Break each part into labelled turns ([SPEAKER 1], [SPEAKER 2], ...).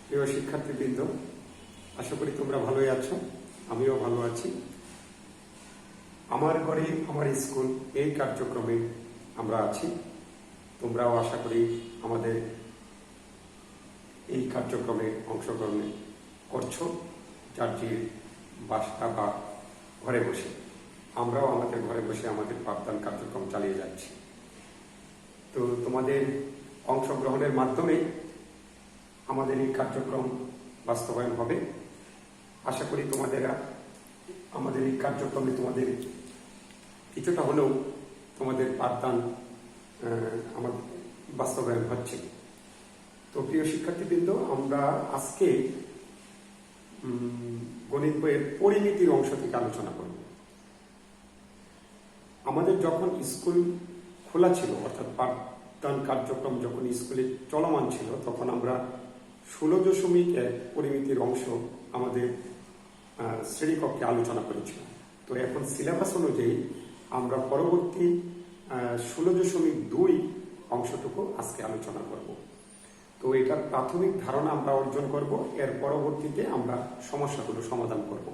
[SPEAKER 1] প্রিয় শিক্ষার্থীবৃন্দ, আশা করি তোমরা ভালোই আছো, আমিও ভালো আছি। আমার ঘরে আমার স্কুল এই কার্যক্রমে আমরা আছি। তোমরাও আশা করি আমাদের এই কার্যক্রমে অংশগ্রহণ করছো, যার যে বাসা বা ঘরে বসে। আমরাও আমাদের ঘরে বসে আমাদের পাঠদান কার্যক্রম চালিয়ে যাচ্ছি। তো তোমাদের অংশগ্রহণের মাধ্যমে আমাদের এই কার্যক্রম বাস্তবায়ন হবে। আশা করি আমাদের এই কার্যক্রমে তোমাদের কিছুটা হলেও তোমাদের পাঠদান আমাদের বাস্তবায়ন হচ্ছে। তো প্রিয় শিক্ষার্থীবৃন্দ, আমরা আজকে গণিত বইয়ের পরিমিতির অংশ থেকে আলোচনা করব। আমাদের যখন স্কুল খোলা ছিল, অর্থাৎ পাঠদান কার্যক্রম যখন স্কুলে চলমান ছিল, তখন আমরা 16.1 পরিমিতির অংশ আমাদের শ্রেণীকক্ষে আলোচনা করেছিলাম। তো এখন সিলেবাস অনুযায়ী আমরা পরবর্তী 16.2 অংশটুকু আজকে আলোচনা করব। তো এটার প্রাথমিক ধারণা আমরা অর্জন করব, এর পরবর্তীতে আমরা সমস্যাগুলো সমাধান করব।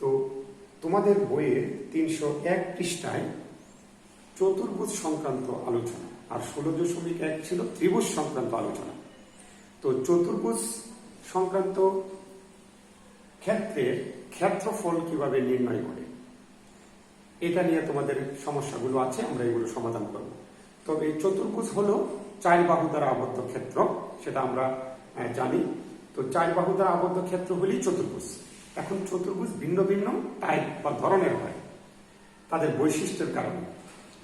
[SPEAKER 1] তো তোমাদের বইয়ের 301 পৃষ্ঠায় চতুর্ভুজ সংক্রান্ত আলোচনা, আর 16.1 ছিল ত্রিভুজ সংক্রান্ত আলোচনা। তো চতুর্ভুজ সংক্রান্ত ক্ষেত্রের ক্ষেত্রফল কিভাবে নির্ণয় করে, এটা নিয়ে তোমাদের সমস্যাগুলো আছে, আমরা এগুলো সমাধান করব। তবে চতুর্ভুজ হলো 4 বাহু দ্বারা আবদ্ধ ক্ষেত্র, সেটা আমরা জানি। তো 4 বাহু দ্বারা আবদ্ধ ক্ষেত্র হলেই চতুর্ভুজ। এখন চতুর্ভুজ ভিন্ন ভিন্ন টাইপ বা ধরনের হয় তাদের বৈশিষ্ট্যের কারণে,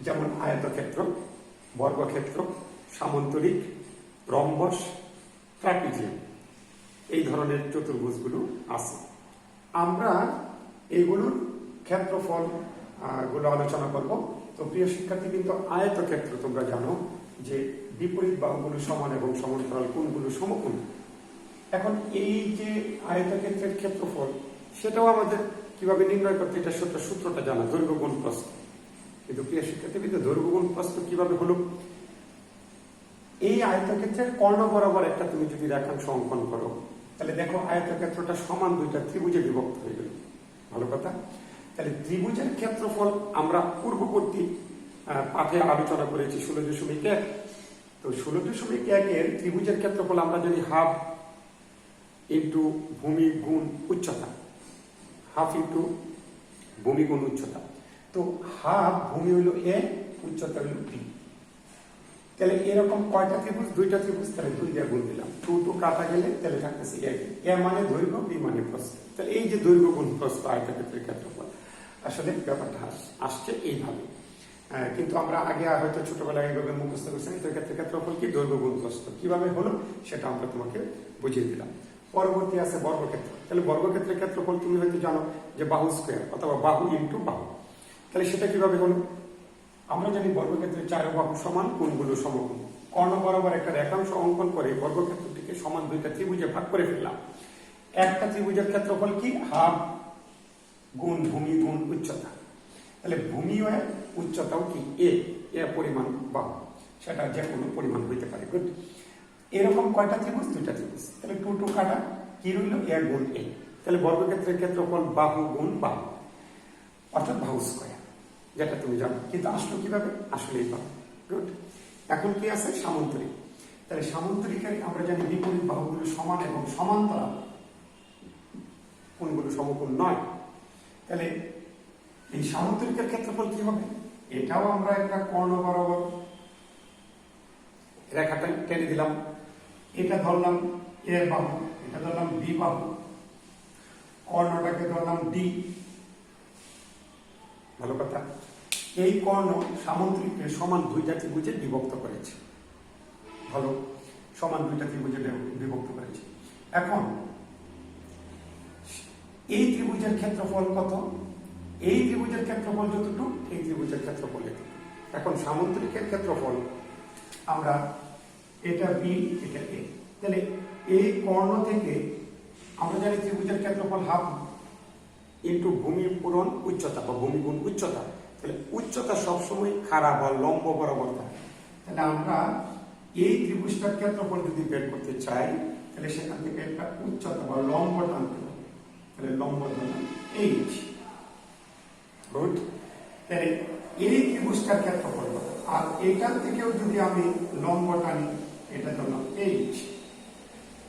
[SPEAKER 1] যেমন আয়তক্ষেত্র, বর্গক্ষেত্র, সামন্তরিক, রম্বস, ট্রাপিজিয়াম, এই ধরনের চতুর্ভুজগুলো আছে। আমরা এইগুলোর ক্ষেত্রফল গুলো আলোচনা করব। তো প্রিয় শিক্ষার্থী, কিন্তু আয়তক্ষেত্র তোমরা জানো যে বিপরীত বাহুগুলো সমান এবং সমান্তরাল কোণগুলো সমকোণ। এখন এই যে আয়তক্ষেত্রের ক্ষেত্রফল, সেটাও আমাদের কিভাবে নির্ণয় করতে, এটা সূত্রটা জানা, দৈর্ঘ্য গুণ প্রস্থ। কিন্তু প্রিয় শিক্ষার্থী, দৈর্ঘ্য গুণ প্রস্থ কিভাবে হলো? এই আয়তক্ষেত্রের কর্ণ বরাবর একটা তুমি যদি রেখাংশ অঙ্কন করো, তাহলে দেখো আয়তক্ষেত্রটা সমান দুইটা ত্রিভুজে বিভক্ত হয়ে গেল। ভালো কথা। তাহলে ত্রিভুজের ক্ষেত্রফল আমরা পূর্ববর্তী পাঠে আলোচনা করেছি 16.1। তো 16.1 এর ত্রিভুজের ক্ষেত্রফল আমরা জানি হাফ ইন্টু ভূমি গুণ উচ্চতা, হাফ ইন্টু ভূমি গুণ উচ্চতা। তো হাফ ভূমি হইল এ, উচ্চতা হইল বি। তাহলে এরকম কয়টা ত্রিভুজ? 2টা ত্রিভুজ, তাহলে 2 দিয়ে গুণ দিলাম। 2 কাটা গেলে তাহলে থাকতেছে এ মানে দৈর্ঘ্য, বি মানে প্রস্থ। তাহলে এই যে দৈর্ঘ্য গুণ প্রস্থ আয়তক্ষেত্রের ক্ষেত্রফল, আসলে ব্যাপারটা আসছে এইভাবে। কিন্তু আমরা আগে হয়তো ছোটবেলায় এইভাবে মুখস্থ করছি। আয়তক্ষেত্রের ক্ষেত্রফল কি? দৈর্ঘ্য গুণ প্রস্থ। কিভাবে হলো সেটা আমরা তোমাকে বুঝিয়ে দিলাম। পরবর্তী আছে বর্গক্ষেত্র। তাহলে বর্গক্ষেত্রের ক্ষেত্রফল তুমি হয়তো জানো যে বাহু স্কোয়ার অথবা বাহু ইন্টু বাহু। তাহলে সেটা কিভাবে হলো? আমরা জানি বর্গক্ষেত্রের 4 বাহু সমান, কোণগুলো সমকোণ। কর্ণ বরাবর একটা রেখাংশ অঙ্কন করে বর্গক্ষেত্রটিকে সমান 2টা ত্রিভুজে ভাগ করে ফেললাম। একটা ত্রিভুজের ক্ষেত্রফল কি? হাফ গুণ ভূমি গুণ উচ্চতা। তাহলে ভূমি ও উচ্চতাও কি? এ পরিমাণ বাহু, সেটা যে কোনো পরিমাণ হইতে পারে। গুড। এরকম কয়টা ত্রিভুজ? 2টা ত্রিভুজ। তাহলে 2 কাটা কি রইল? এ গুণ এ। তাহলে বর্গক্ষেত্রের ক্ষেত্রফল বাহু গুণ বাহু, অর্থাৎ বাহু স্কয়ার, যেটা তুমি জানো। কিন্তু আসলো কিভাবে? আসলে এইভাবে। গুড। এখন কি আছে? সামান্তরিক। তাহলে সামান্তরিকের আমরা জানি বিপরীত বাহুগুলো সমান এবং সমান্তরাল, কোণগুলো সমকোণ নয়। তাহলে এই সামান্তরিকের ক্ষেত্রফল কি হবে? এটাও আমরা একটা কর্ণ বরাবর রেখাটা টেনে দিলাম। এটা ধরলাম এ বাহু, এটা ধরলাম বি বাহু, কর্ণটাকে ধরলাম ডি। ভালো কথা। এই কর্ণ সামান্তরিককে সমান 2টা ত্রিভুজে বিভক্ত করেছে। ভালো, সমান 2টা ত্রিভুজে বিভক্ত করেছে। এখন এই ত্রিভুজের ক্ষেত্রফল কত? এই ত্রিভুজের ক্ষেত্রফল যতটুকু, এই ত্রিভুজের ক্ষেত্রফল এতটুকু। এখন সামান্তরিকের ক্ষেত্রফল আমরা, এটা বি, এটা এ। তাহলে এই কর্ণ থেকে আমরা জানি ত্রিভুজের ক্ষেত্রফল হাফ ইন্টু ভূমি পূরণ উচ্চতা বা ভূমি গুণ উচ্চতা। তাহলে উচ্চতা সবসময় খাড়া বা লম্ব বরাবর থাকে। তাহলে আমরা এই ত্রিভুজটার ক্ষেত্রফল যদি বের করতে চাই, তাহলে তাহলে সেখান থেকে একটা উচ্চতা বা লম্ব টানতে হবে, তাহলে লম্ব টানা এইচ। গুড। তাহলে এই ত্রিভুজটার ক্ষেত্রফল কত, আর এখান থেকেও যদি আমি লম্ব টানি এটার জন্য এইচ,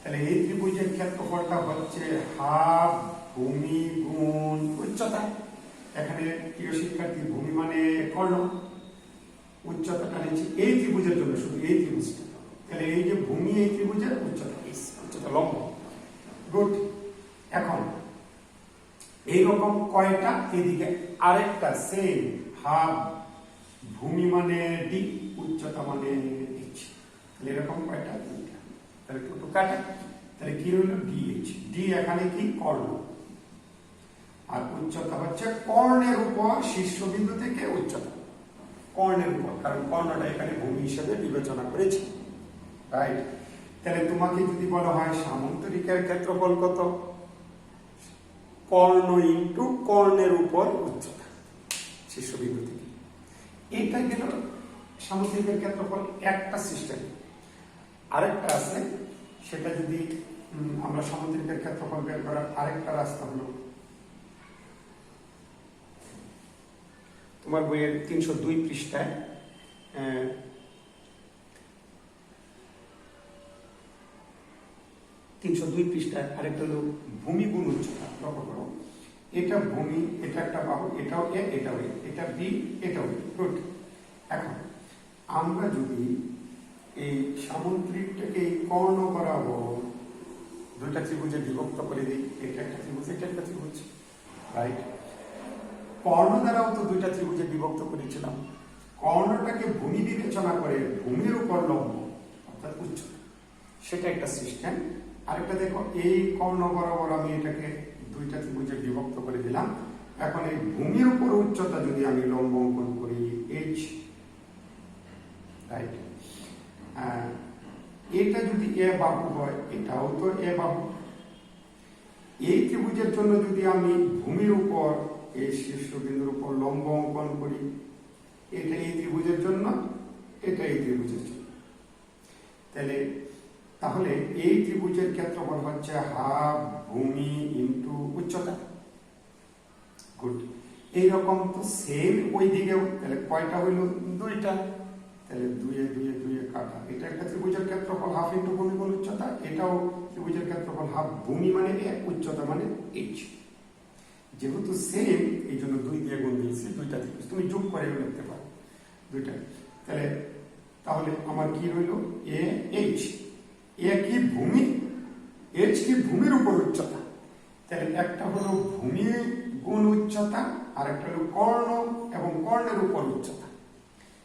[SPEAKER 1] তাহলে এই ত্রিভুজের ক্ষেত্রফলটা হচ্ছে হাফ ভূমি গুণ উচ্চতা। এখানে প্রিয় শিক্ষার্থী ভূমি মানে কর্ণ, উচ্চতাটা নিচ্ছি এই ত্রিভুজের জন্য, শুধু এই ত্রিভুজটা, তাহলে এই যে ভূমি এই ত্রিভুজের উচ্চতা, উচ্চতা লম্ব। গুড। এখন এইরকম কয়টা, এদিকে আরেকটা সেম হাফ ভূমি মানে ডি, উচ্চতা মানে এইচ, তাহলে এরকম কয়টা, দুইটা, তাহলে টুটু কাটা, তাহলে কি হলো ডিএইচ। ডি এখানে কি কর্ণ, আর উচ্চতা হচ্ছে কর্ণের উপর শীর্ষবিন্দু থেকে উচ্চতা, কর্ণের উপর, কারণ কর্ণটা এখানে ভূমি হিসেবে বিবেচনা করেছি, রাইট। তাহলে তোমাকে যদি বলা হয় সামন্তরিকের ক্ষেত্রফল কত, কর্ণ ইন্টু কর্ণের উপর উচ্চতা শীর্ষবিন্দু থেকে, এটা গেল সামুদ্রিকের ক্ষেত্রফল একটা সিস্টেম। আরেকটা আছে, সেটা যদি আমরা সামুদ্রিকের ক্ষেত্রফল বের করার আরেকটা রাস্তা হলো তোমার বইয়ের 302 পৃষ্ঠায় 302 পৃষ্ঠায় আরেকটা হলো ভূমি গুণ উচ্চতা। লক্ষ্য করো, এটা ভূমি, এটা একটা বাহু, এটাও এ, এটাও এ, এটা বি, এটাও বি। গুড। এখন আমরা যদি এই সামুদ্রিকটাকে কর্ণ বরাবর দুইটা ত্রিভুজে বিভক্ত করে দিই, এটা একটা ত্রিভুজ, এটা একটা ত্রিভুজ, রাইট। কর্ণ দ্বারাও তো দুইটা ত্রিভুজে বিভক্ত করেছিলাম, কর্ণটাকে ভূমি বিবেচনা করে ভূমির উপর লম্ব অর্থাৎ উচ্চতা, সেটা একটা সিস্টেম। আরেকটা দেখো, এই কর্ণ বরাবর আমি এটাকে দুইটা ত্রিভুজে বিভক্ত করে দিলাম, এখন এই ভূমির উপর উচ্চতা যদি আমি লম্ব অঙ্কন করি এইচ, রাইট। এটা যদি এ বাহু হয়, এটাও তো এ বাহু। এই ত্রিভুজের জন্য যদি আমি ভূমির উপর এই শীর্ষবিন্দুর উপর লম্ব অঙ্কন করি, এটা এই ত্রিভুজের জন্য, এটা এই ত্রিভুজের জন্য, তাহলে এই ত্রিভুজের ক্ষেত্রফল হচ্ছে হাফ ভূমি ইন্টু উচ্চতা। গুড। এইরকম তো সেম ওই দিকেও, তাহলে কয়টা হইল, দুইটা, তাহলে দুয়ে দুয়ে দুয়ে কাটা, এটা একটা ত্রিভুজের ক্ষেত্রফল হাফ ইন্টু ভূমি গুণ উচ্চতা, এটাও ত্রিভুজের ক্ষেত্রফল হাফ ভূমি মানে এ, উচ্চতা মানে এইচ। যেহেতু সেম এই জন্য দুই দিয়ে গুণ দিয়েছি, দুইটা ত্রিভুজ, তুমি যোগ করে লিখতে পারো দুইটা। তাহলে আমার কি রইল, এ এইচ, এ কি ভূমি, এইচ কি ভূমির উপর উচ্চতা, তাহলে একটা হলো ভূমি গুণ উচ্চতা, আর একটা হলো কর্ণ এবং কর্ণের উপর উচ্চতা।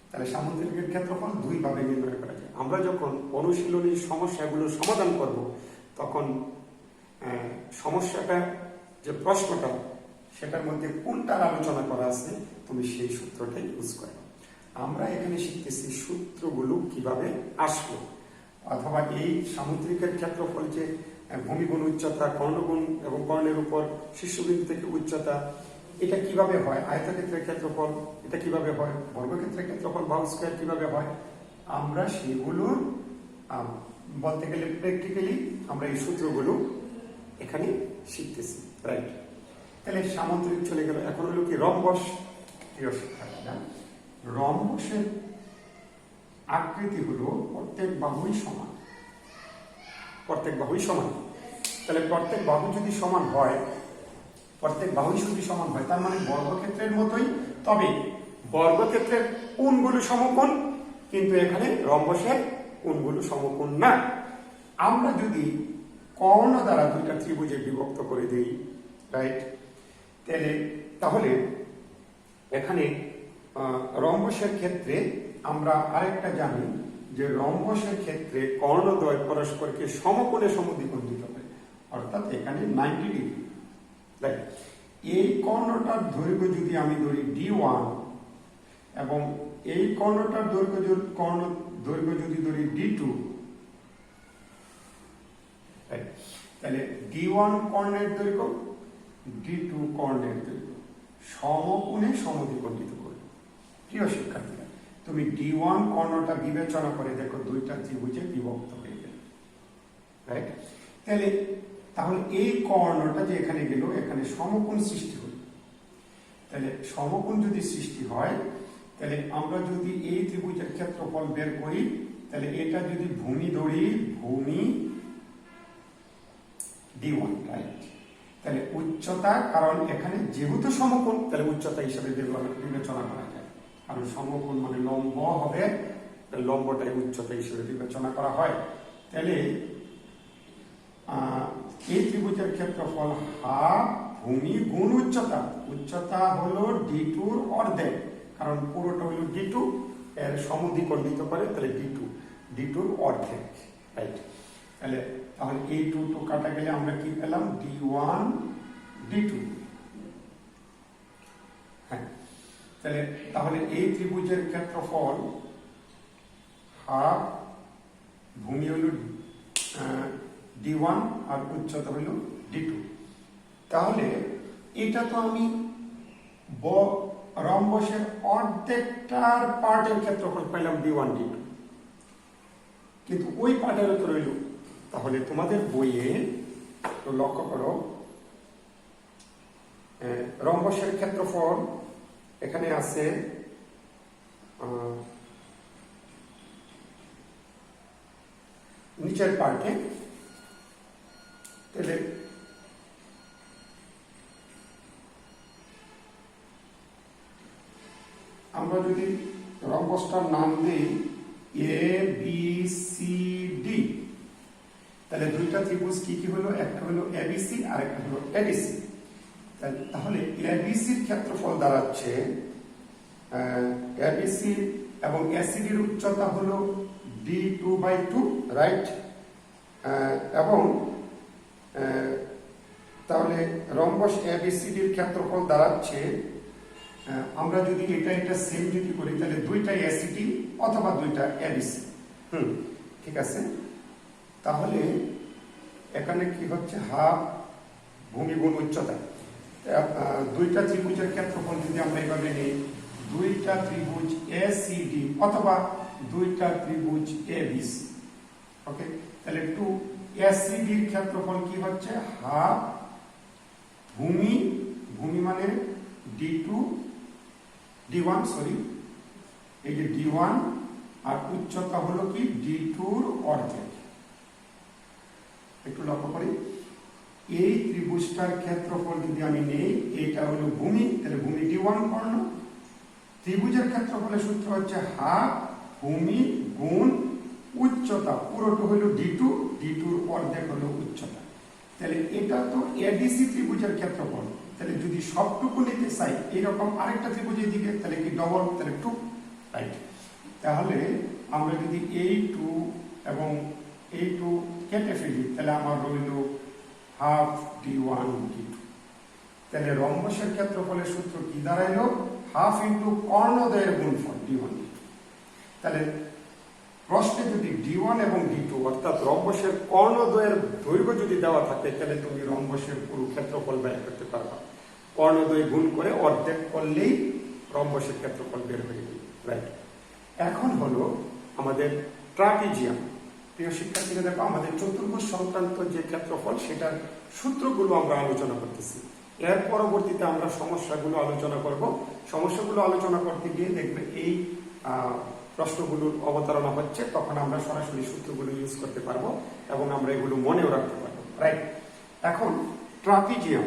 [SPEAKER 1] তাহলে সামুদ্রিকের ক্ষেত্রফল দুই ভাবে নির্ণয় করা যায়। আমরা যখন অনুশীলনী সমস্যাগুলো সমাধান করব, তখন সমস্যাটা যে প্রশ্নটা, সেটার মধ্যে কোনটার আলোচনা করা আছে, তুমি সেই সূত্রটাই ইউজ করো। আমরা এখানে শিখতেছি সূত্রগুলো কিভাবে আসলো, অথবা এই সামুদ্রিকের ক্ষেত্রফল যে ভূমি গুণ উচ্চতা, কর্ণগুণ এবং কর্ণের উপর শীর্ষবিন্দু থেকে উচ্চতা, এটা কিভাবে হয়, আয়তক্ষেত্রের ক্ষেত্রফল এটা কিভাবে হয়, বর্গক্ষেত্রের ক্ষেত্রফল বাহু স্কয়ার কিভাবে হয়, আমরা সেগুলো বলতে গেলে প্র্যাকটিক্যালি আমরা এই সূত্রগুলো এখানে শিখতেছি, রাইট। তাহলে সামুদ্রিক চলে গেল, এখন হলো কি রম্বস। প্রিয় শিক্ষার্থীরা, রম্বসের আকৃতি হলো প্রত্যেক বাহুই সমান, প্রত্যেক বাহুই সমান। তাহলে প্রত্যেক বাহু যদি সমান হয়, প্রত্যেক বাহুই যদি সমান হয়, তার মানে বর্গক্ষেত্রের মতোই, তবে বর্গক্ষেত্রের কোণগুলো সমকোণ, কিন্তু এখানে রম্বসের কোণগুলো সমকোণ না। আমরা যদি কর্ণ দ্বারা দুইটা ত্রিভুজে বিভক্ত করে দিই, রাইট, তাহলে এখানে রম্বসের ক্ষেত্রে আমরা আরেকটা জানি যে রম্বসের ক্ষেত্রে কর্ণদ্বয় পরস্পরকে সমকোণে সমদ্বিখণ্ডিত হয়, অর্থাৎ এখানে 90 ডিগ্রি, রাইট। এই কর্ণটার দৈর্ঘ্য যদি আমি ধরি D1 এবং এই কর্ণটার দৈর্ঘ্য যদি ধরি D2, তাহলে D1 কর্ণের দৈর্ঘ্য, D2 কর্ণের দৈর্ঘ্য সমকোণে সমদ্বিখণ্ডিত করবে। প্রিয় শিক্ষার্থীরা, তুমি D1 কর্ণটা বিবেচনা করে দেখো, দুইটা ত্রিভুজে বিভক্ত হয়ে গেল, রাইট? তাহলে এই কর্ণটা যে এখানে গেল, এখানে সমকোণ সৃষ্টি হল। তাহলে সমকোণ যদি সৃষ্টি হয়, তাহলে আমরা যদি এই ত্রিভুজের ক্ষেত্রফল বের করি, তাহলে এটা যদি ভূমি ধরি, ভূমি d1, রাইট? তাহলে উচ্চতা, কারণ এখানে যেহেতু সমকোণ, তাহলে উচ্চতা হিসাবে বিবেচনা করা যায়, কারণ সমকোণ মানে লম্ব হবে, লম্বটাই উচ্চতা হিসেবে বিবেচনা করা হয়। তাহলে এই ত্রিভুজের ক্ষেত্রফল হাফ ভূমি গুণ উচ্চতা। উচ্চতা হলো d2 এর অর্ধেক, কারণ পুরোটা হলো d2, এর সমদ্বিকোণ দিতে পারে, তাহলে d2 এর অর্ধেক, রাইট? তাহলে এই 2 কাটা গেলে আমরা কি পেলাম? d1 d2। হ্যাঁ, তাহলে এই ত্রিভুজের ক্ষেত্রফল হাফ, ভূমি হইল d1 আর উচ্চতা হইল d2। তাহলে এটা তো আমি রম্বসের অর্ধেকটার পার্টের ক্ষেত্রফল পাইলাম d1 d2, কিন্তু ওই পার্টের তো রইল। তাহলে তোমাদের বইয়ে লক্ষ্য করো, রম্বসের ক্ষেত্রফল এখানে আছে নিচের পার্টে। তাহলে আমরা যদি রম্বসটার নাম দিই এ বি সি ডি, তাহলে দুইটা ত্রিভুজ কি কি হলো? একটা হলো এবিসি আর একটা হলো এডিসি। তাহলে এবিসির ক্ষেত্রফল দাঁড়াচ্ছে, এবিসি এবং এসিডির উচ্চতা হলো d2/2, রাইট? এবং তাহলে রম্বস এবিসিডির ক্ষেত্রফল দাঁড়াচ্ছে, আমরা যদি এটা সেম যদি করি, তাহলে দুইটা এসিডি অথবা দুইটা এবিসি। ঠিক আছে। তাহলে এখানে কি হচ্ছে? হাফ ভূমি গুণ উচ্চতা। দুইটা ত্রিভুজের ক্ষেত্রফল যদি আমরা এইভাবে নিই, দুইটা ত্রিভুজ এসিডি অথবা দুইটা ত্রিভুজ এবিসি, ওকে? তাহলে 2 এসিডির ক্ষেত্রফল কি হচ্ছে? হাফ ভূমি মানে d1, সরি, এই যে d1, আর উচ্চতা হলো কি? d2 অর্ধেক। একটু লক্ষ্য করি, এই ত্রিভুজটার ক্ষেত্রফল যদি আমি নেই, এইটা হলো ভূমি, তাহলে ভূমি d1 কর্ণ। ত্রিভুজের ক্ষেত্রফলের সূত্র হচ্ছে হাফ ভূমি গুণ উচ্চতা, পুরোটা হলো d2 অর্ধেক হলো উচ্চতা। তাহলে এটা তো এডিসি ত্রিভুজের ক্ষেত্রফল। তাহলে যদি সবটুকু নিতে চাই এরকম আরেকটা ত্রিভুজের দিকে, তাহলে কি ডবল, তাহলে 2, রাইট? তাহলে আমরা যদি এই 2 এবং এই 2 কেটে ফেলি, তাহলে আমার রইল হাফ d1 d2। তাহলে রম্বসের ক্ষেত্রফলের সূত্র কি দাঁড়াইলো? হাফ ইন্টু কর্ণদ্বয়ের গুণফল d1 d2। তাহলে প্রশ্নে যদি d1 এবং d2 অর্থাৎ রম্বসের কর্ণদ্বয়ের দৈর্ঘ্য যদি দেওয়া থাকে, তাহলে তুমি রম্বসের পুরো ক্ষেত্রফল বের করতে পারবা। কর্ণদ্বয় গুণ করে অর্ধেক করলেই রম্বসের ক্ষেত্রফল বের হয়ে যাবে, রাইট? এখন হলো আমাদের ট্রাপিজিয়াম। প্রিয় শিক্ষার্থীরা, দেখো আমাদের চতুর্ভুজ সংক্রান্ত যে ক্ষেত্রফল, সেটার সূত্রগুলো আমরা আলোচনা করতেছি। এর পরবর্তীতে আমরা সমস্যাগুলো আলোচনা করব। সমস্যাগুলো আলোচনা করতে গিয়ে দেখবে এই প্রশ্নগুলোর অবতারণা হচ্ছে, তখন আমরা সরাসরি সূত্রগুলো ইউজ করতে পারবো এবং আমরা এগুলো মনেও রাখতে পারবো, রাইট? এখন ট্রাপিজিয়াম,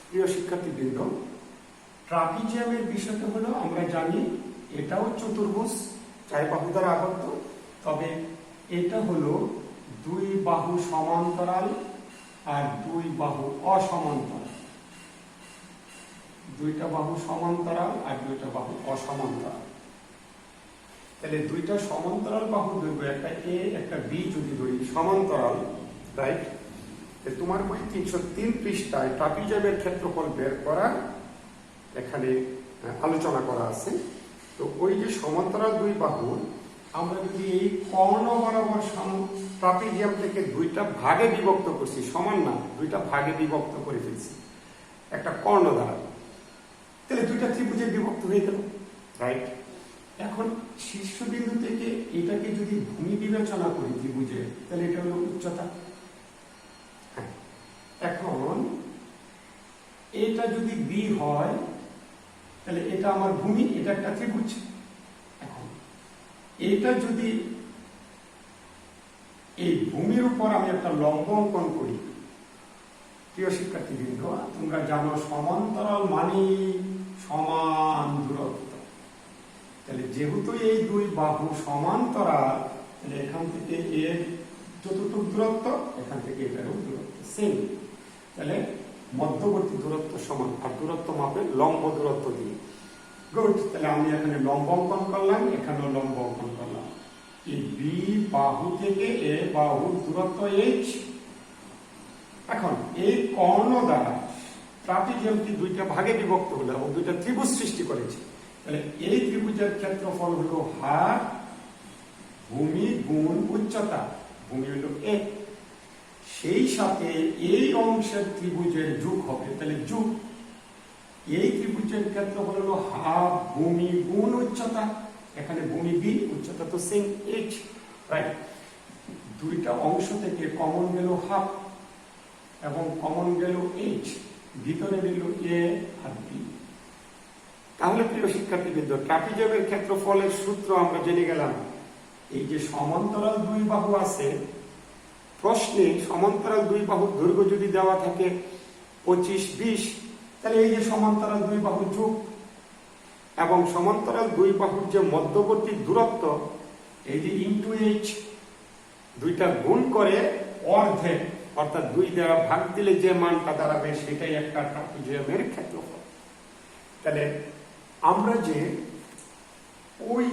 [SPEAKER 1] প্রিয় শিক্ষার্থীবৃন্দ, ট্রাপিজিয়ামের বিষয়টা হলো, আমরা জানি এটাও চতুর্ভুজ, 4 বাহু দ্বারা আবদ্ধ, তবে এটা হলো 2 বাহু সমান্তরাল আর 2 বাহু অসমান্তরাল। 2টা বাহু সমান্তরাল আর 2টা বাহু অসমান্তরাল। তাহলে 2টা সমান্তরাল বাহু দৈর্ঘ্য, একটা এ একটা বি যদি ধরি, সমান্তরাল, রাইট? তোমার বই 303 পৃষ্ঠায় ট্রাপিজিয়ামের ক্ষেত্রফল বের করা এখানে আলোচনা করা আছে। তো ওই যে সমান্তরাল 2 বাহু, আমরা যদি এই কর্ণ বরাবর ট্রাপিজিয়াম থেকে 2টা ভাগে বিভক্ত করছি, সমান না, 2টা ভাগে বিভক্ত করে ফেলছি একটা কর্ণ দ্বারা, তাহলে 2টা ত্রিভুজে বিভক্ত হয়ে গেল। রাইট। এখন শীর্ষবিন্দু থেকে এটাকে যদি ভূমি বিবেচনা করি ত্রিভুজে, তাহলে এটা হলো উচ্চতা। হ্যাঁ, এখন এটা যদি বি হয় তাহলে এটা আমার ভূমি, এটা একটা ত্রিভুজ। এখন এটা যদি এই ভূমির উপর আমি একটা লম্ব অঙ্কন করি, প্রিয় শিক্ষার্থীবৃন্দ, তোমরা জানো সমান্তরাল মানে সমান দূরত্ব। তাহলে যেহেতু এই দুই বাহু সমান্তরাল, তাহলে এখান থেকে এর যতটুকু দূরত্ব, এখান থেকে এটারও দূরত্ব সেম। তাহলে মধ্যবর্তী দূরত্ব সমান, আর দূরত্ব মাপে লম্ব দূরত্ব দিয়ে। গুড। তাহলে আমি এখানে লম্ব অঙ্কন করলাম, এখানেও লম্ব অঙ্কন করলাম। এই বি বাহু থেকে এ বাহুর দূরত্ব এইচ। এখন এই কর্ণ দ্বারা ট্রাপিজিয়ামটি দুইটা ভাগে বিভক্ত হলো এবং দুইটা ত্রিভুজ সৃষ্টি করেছে। তাহলে এই ত্রিভুজের ক্ষেত্রফল হলো হার ভূমি গুণ উচ্চতা। ভূমি হলো এ, সেই সাথে এই অংশের ত্রিভুজের যোগ হবে, তাহলে যোগ। এই ত্রিভুজের ক্ষেত্রফল হলো হাফ ভূমি গুণ উচ্চতা। এখানে ভূমি বি, উচ্চতা তো সেম এইচ, রাইট। দুইটা অংশ থেকে কমন গেল হাফ এবং কমন গেল এইচ, ভিতরে রইল এ আর বি। তাহলে প্রিয় শিক্ষার্থীবৃন্দ, ট্রাপিজিয়ামের ক্ষেত্রফলের সূত্র আমরা জেনে গেলাম। এই যে সমান্তরাল দুই বাহু আছে, প্রশ্নে সমান্তরাল দুই বাহুর দৈর্ঘ্য যদি দেওয়া থাকে 25-20, তাহলে এই যে সমান্তরাল দুই বাহু যোগ এবং সমান্তরাল দুই বাহুর যে মধ্যবর্তী দূরত্ব, এই যে ইন্টু এইচ, দুইটা গুণ করে অর্ধেক, অর্থাৎ 2 দ্বারা ভাগ দিলে যে মানটা দাঁড়াবে সেটাই একটা ট্রাপিজিয়ামের ক্ষেত্রফল। তাহলে আমরা যে ওই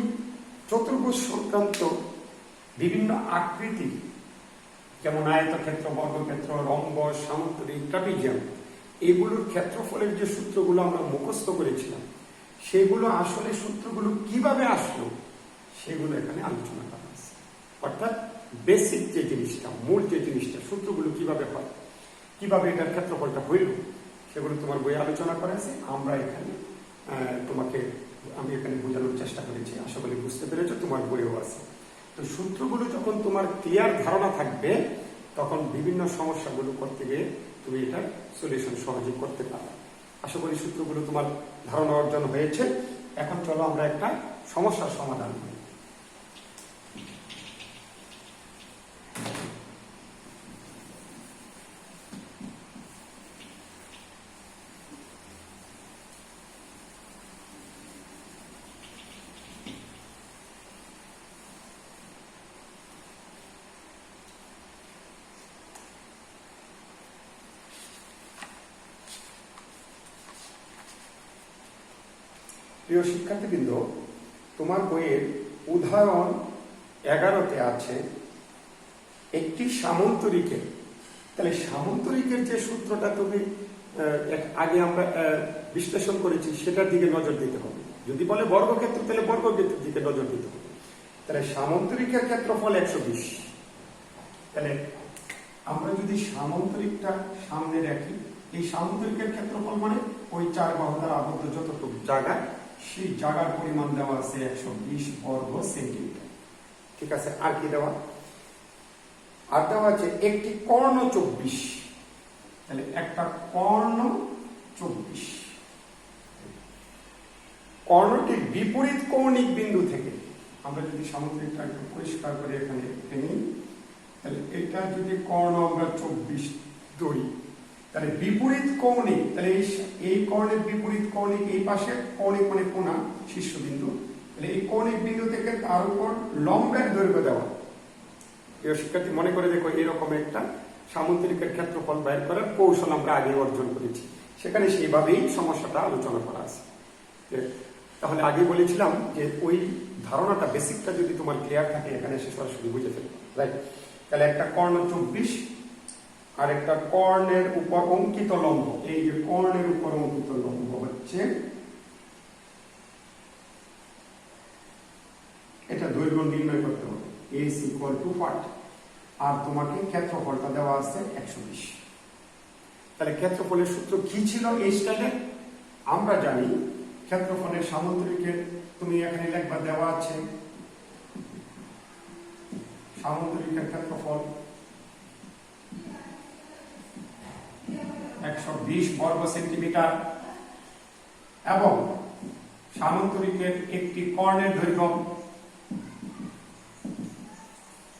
[SPEAKER 1] চতুর্ভুজ সংক্রান্ত বিভিন্ন আকৃতি, যেমন আয়তক্ষেত্র, বর্গক্ষেত্র, রম্বস, সামান্তরিক, ট্রাপিজিয়াম, এগুলোর ক্ষেত্রফলের যে সূত্রগুলো আমরা মুখস্থ করেছিলাম, সেগুলো আসলে সূত্রগুলো কিভাবে আসলো সেগুলো এখানে আলোচনা করা আছে। অর্থাৎ বেসিক যে জিনিসটা, মূল যে জিনিসটা, সূত্রগুলো কিভাবে হয়, কিভাবে এটার ক্ষেত্রফলটা হইল, সেগুলো তোমার বইয়ে আলোচনা করা আছে। আমরা এখানে আমি এখানে বোঝানোর চেষ্টা করেছি, আশা করি বুঝতে পেরেছো, তোমার বইয়েও আছে। তো সূত্রগুলো যখন তোমার ক্লিয়ার ধারণা থাকবে, তখন বিভিন্ন সমস্যাগুলো করতে গিয়ে তুমি এটার সলিউশন সহজে করতে পারবে। আশা করি সূত্রগুলো তোমার ধারণা অর্জন হয়েছে। এখন চলো আমরা একটা সমস্যার সমাধান করি। প্রিয় শিক্ষার্থীবৃন্দ, তোমার বইয়ের উদাহরণ 11-তে আছে একটি সামন্তরিকের। তাহলে সামন্তরিকের যে সূত্রটা তুমি আগে আমরা বিশ্লেষণ করেছি, সেটার দিকে নজর দিতে হবে। যদি বলে বর্গক্ষেত্র, তাহলে বর্গক্ষেত্রের দিকে নজর দিতে হবে। তাহলে সামন্তরিকের ক্ষেত্রফল 120। তাহলে আমরা যদি সামন্তরিকটা সামনে রাখি, এই সামন্তরিকের ক্ষেত্রফল মানে ওই 4 বাহু দ্বারা আবদ্ধ যতটুকু জায়গা, সেই জায়গার পরিমাণ দেওয়া আছে 120 বর্গ সেন্টিমিটার। ঠিক আছে, আর কি দেওয়া? আর দেওয়া আছে একটি কর্ণ 24। তাহলে একটা কর্ণ 24, কর্ণটির বিপরীত কৌণিক বিন্দু থেকে, আমরা যদি সামুদ্রিকটা একটু পরিষ্কার করে এখানে নিই, তাহলে এটা যদি কর্ণ আমরা 24 ধরি, তাহলে বিপরীত কৌণিক, তাহলে এই কর্ণের বিপরীত কৌণিক, এই পাশে কৌণিক মানে কোণা, শীর্ষবিন্দু, তাহলে এই কৌণিক বিন্দু থেকে তার উপর লম্বের দৈর্ঘ্য দেওয়া। প্রিয় শিক্ষার্থী, মনে করে দেখো, এরকম একটা সামুদ্রিকের ক্ষেত্রফল বের করার কৌশল আমরা আগে অর্জন করেছি, সেখানে সেইভাবেই সমস্যাটা আলোচনা করা আছে। তাহলে আগে বলেছিলাম যে ওই ধারণাটা, বেসিকটা যদি তোমার ক্লিয়ার থাকে, এখানে এসে সরাসরি বুঝে ফেলবে, রাইট। তাহলে একটা কর্ণ 24 আর একটা কর্ণের উপর অঙ্কিত লম্ব, এই যে কর্ণের উপর অঙ্কিত লম্ব হচ্ছে, এটা দৈর্ঘ্য নির্ণয় করতে হবে, এস ইকুয়াল টু হোয়াট, আর তোমাকে ক্ষেত্রফলটা দেওয়া আছে 120। তাহলে ক্ষেত্রফলের সূত্র কি ছিল এই স্টাইলে? আমরা জানি ক্ষেত্রফলের সামান্তরিকের তুমি এখানে লিখবা, দেওয়া আছে সামান্তরিকের ক্ষেত্রফল 120 বর্গ সেন্টিমিটার এবং সামান্তরিকের একটি কর্ণের দৈর্ঘ্য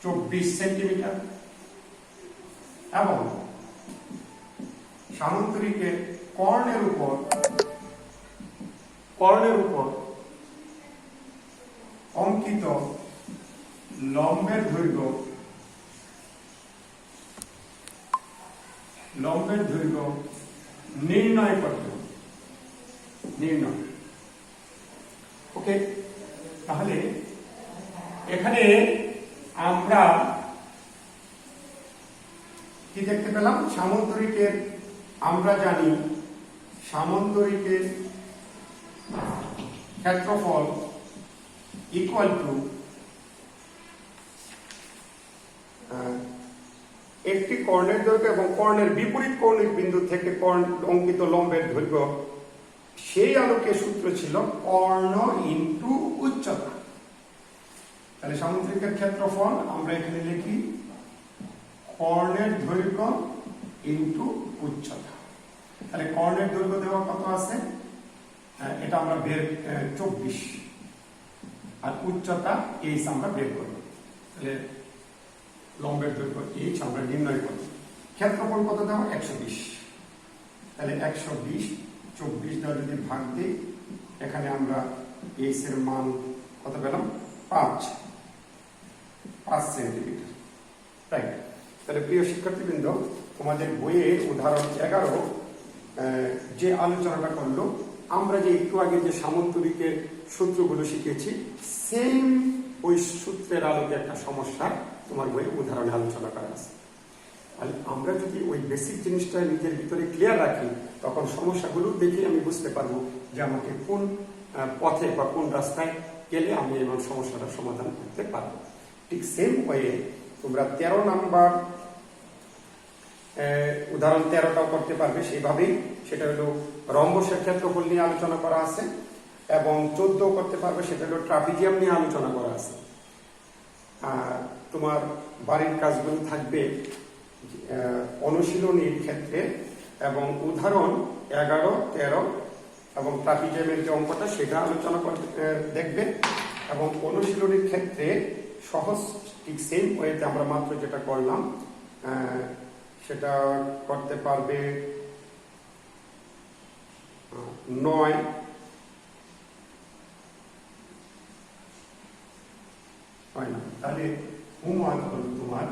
[SPEAKER 1] 24 সেন্টিমিটার এবং সামান্তরিকের কর্ণের উপর অঙ্কিত লম্বের দৈর্ঘ্য নির্ণয় করতে হবে। ওকে, তাহলে এখানে আমরা কি দেখতে পেলাম? সামান্তরিকের, আমরা জানি সামান্তরিকের ক্ষেত্রফল ইকুয়াল টু একটি কর্ণের দৈর্ঘ্য এবং কর্ণের বিপরীত কৌণিক বিন্দু থেকে অঙ্কিত লম্বের দৈর্ঘ্য। সেই আলোকে সূত্র ছিল কর্ণ ইন্টু উচ্চতা। তাহলে সামান্তরিকের ক্ষেত্রফল আমরা এখানে লিখি কর্ণের দৈর্ঘ্য ইন্টু উচ্চতা। তাহলে কর্ণের দৈর্ঘ্য দেওয়া কত আছে? এটা আমরা বের 24 আর উচ্চতা এইচ আমরা বের করব। তাহলে লম্বের দৈর্ঘ্য এইচ আমরা নির্ণয় করব। ক্ষেত্রফল কত দেওয়া? 120। তাহলে 120 24 দ্বারা যদি ভাগ দিই, এখানে আমরা এইচ এর মান কত পেলাম? 5 সেন্টিমিটার। তাই তাহলে প্রিয় শিক্ষার্থীবৃন্দ, তোমাদের বইয়ের উদাহরণ 11 যে আলোচনাটা করলো, আমরা যে একটু আগে যে সামান্তরিকের সূত্রগুলো শিখেছি, সেম ওই সূত্রের আলোকে একটা সমস্যা তোমার বইয়ে উদাহরণে আলোচনা করা আছে। আমরা যদি ওই বেসিক জিনিসটা নিজের ভিতরে ক্লিয়ার রাখি, তখন সমস্যাগুলো দেখে আমি বুঝতে পারবো যে আমাকে কোন পথে বা কোন রাস্তায় গেলে আমি এমন সমস্যাটার সমাধান করতে পারবো। ঠিক সেম ওয়ে তোমরা 13 নাম্বার উদাহরণ 13টাও করতে পারবে সেইভাবেই। সেটা হলো রম্বসের ক্ষেত্রফল নিয়ে আলোচনা করা আছে, এবং 14 করতে পারবে, সেটা হলো ট্রাপিজিয়াম নিয়ে আলোচনা করা আছে। তোমার বাড়ির কাজগুলো থাকবে অনুশীলনীর ক্ষেত্রে, এবং উদাহরণ 11, 13 এবং ট্রাপিজিয়ামের যে অঙ্কটা সেটা আলোচনা দেখবে। এবং অনুশীলনীর ক্ষেত্রে সহজ ঠিক সেম ওয়েতে আমরা মাত্র যেটা করলাম সেটা করতে পারবে 9, হয় না? তাহলে হোমওয়ার্ক হল তোমার